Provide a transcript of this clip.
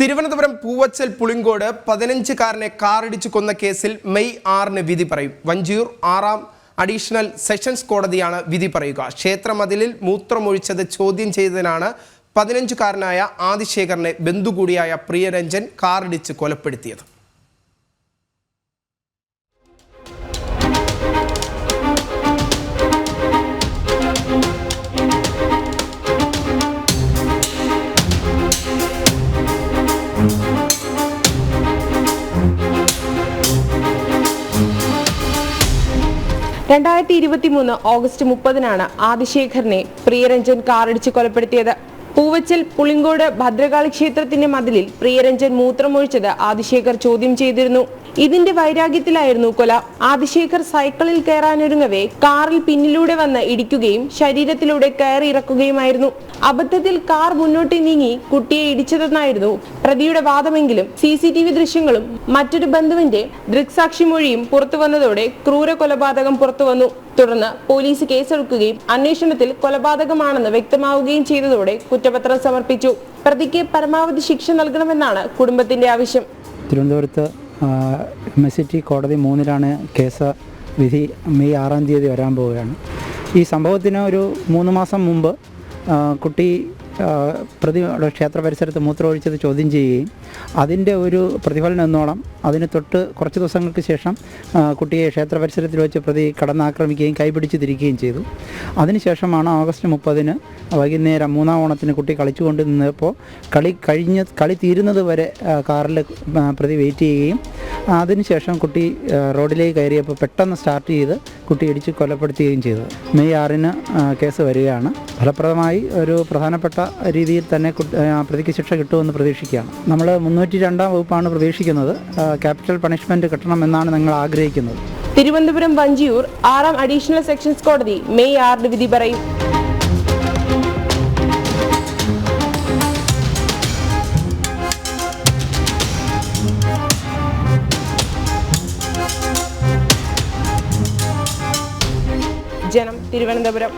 തിരുവനന്തപുരം പൂവച്ചൽ പുളിങ്കോട് 15-കാരനെ കാറിടിച്ചു കൊന്ന കേസിൽ മെയ് 6-ന് വിധി പറയും. വഞ്ചിയൂർ 6ാം അഡീഷണൽ സെഷൻസ് കോടതിയാണ് വിധി പറയുക. ക്ഷേത്രമതിലിൽ മൂത്രമൊഴിച്ചത് ചോദ്യം ചെയ്തതിനാണ് 15-കാരനായ ആദിശേഖരനെ ബന്ധു കൂടിയായ പ്രിയരഞ്ജൻ കാറിടിച്ച് കൊലപ്പെടുത്തിയത്. ഓഗസ്റ്റ് 30-നാണ് ആദിശേഖരനെ പ്രിയരഞ്ജൻ കാറിടിച്ച് കൊലപ്പെടുത്തിയത്. പൂവച്ചൽ പുളിങ്കോട് ഭദ്രകാളി ക്ഷേത്രത്തിന്റെ മതിലിൽ പ്രിയരഞ്ജൻ മൂത്രമൊഴിച്ചത് ആദിശേഖർ ചോദ്യം ചെയ്തിരുന്നു. ഇതിന്റെ വൈരാഗ്യത്തിലായിരുന്നു കൊല. ആദിശേഖർ സൈക്കിളിൽ കയറാനൊരുങ്ങവേ കാറിൽ പിന്നിലൂടെ വന്ന് ഇടിക്കുകയും ശരീരത്തിലൂടെ കയറി ഇറക്കുകയുമായിരുന്നു. അബദ്ധത്തിൽ കാർ മുന്നോട്ട് നീങ്ങി കുട്ടിയെ ഇടിച്ചതെന്നായിരുന്നു പ്രതിയുടെ വാദമെങ്കിലും CCTV ദൃശ്യങ്ങളും മറ്റൊരു ബന്ധുവിന്റെ ദൃക്സാക്ഷിമൊഴിയും പുറത്തുവന്നതോടെ ക്രൂര കൊലപാതകം പുറത്തുവന്നു. തുടർന്ന് പോലീസ് കേസെടുക്കുകയും അന്വേഷണത്തിൽ കൊലപാതകമാണെന്ന് വ്യക്തമാവുകയും ചെയ്തതോടെ കുറ്റപത്രം സമർപ്പിച്ചു. പ്രതിക്ക് പരമാവധി ശിക്ഷ നൽകണമെന്നാണ് കുടുംബത്തിന്റെ ആവശ്യം. തിരുവനന്തപുരത്ത് MST കോടതി 3-ലാണ് കേസ് വിധി മെയ് 6-ാം തീയതി വരാൻ പോവുകയാണ്. ഈ സംഭവത്തിന് ഒരു 3 മാസം മുമ്പ് കുട്ടി പ്രതിയുടെ ക്ഷേത്ര പരിസരത്ത് മൂത്രമൊഴിച്ചത് ചോദ്യം ചെയ്യുകയും അതിൻ്റെ ഒരു പ്രതിഫലനം എന്നോണം അതിന് തൊട്ട് കുറച്ച് ദിവസങ്ങൾക്ക് ശേഷം കുട്ടിയെ ക്ഷേത്ര പരിസരത്തിൽ വെച്ച് പ്രതി കടന്നാക്രമിക്കുകയും കൈപിടിച്ച് തിരിക്കുകയും ചെയ്തു. അതിനുശേഷമാണ് ഓഗസ്റ്റ് 30-ന് വൈകുന്നേരം 3-ാം ഓണത്തിന് കുട്ടി കളിച്ചുകൊണ്ട് നിന്നപ്പോൾ കളി തീരുന്നത് വരെ കാറിൽ പ്രതി വെയിറ്റ് ചെയ്യുകയും അതിനുശേഷം കുട്ടി റോഡിലേക്ക് കയറിയപ്പോൾ പെട്ടെന്ന് സ്റ്റാർട്ട് ചെയ്ത് കുട്ടി ഇടിച്ച് കൊലപ്പെടുത്തുകയും ചെയ്തു. മെയ് 6-ന് കേസ് വരികയാണ്. ഫലപ്രദമായി ഒരു പ്രധാനപ്പെട്ട രീതിയിൽ തന്നെ പ്രതിക്ക് ശിക്ഷ കിട്ടുമെന്ന് പ്രതീക്ഷിക്കുകയാണ്. നമ്മൾ 302-ാം വകുപ്പാണ് പ്രതീക്ഷിക്കുന്നത്. ക്യാപിറ്റൽ പണിഷ്മെന്റ് കിട്ടണമെന്നാണ് ഞങ്ങൾ ആഗ്രഹിക്കുന്നത്. തിരുവനന്തപുരം വഞ്ചിയൂർ 6ാം അഡീഷണൽ സെഷൻസ് കോടതി മെയ് 6-ന് വിധി പറയും. ജനം, തിരുവനന്തപുരം.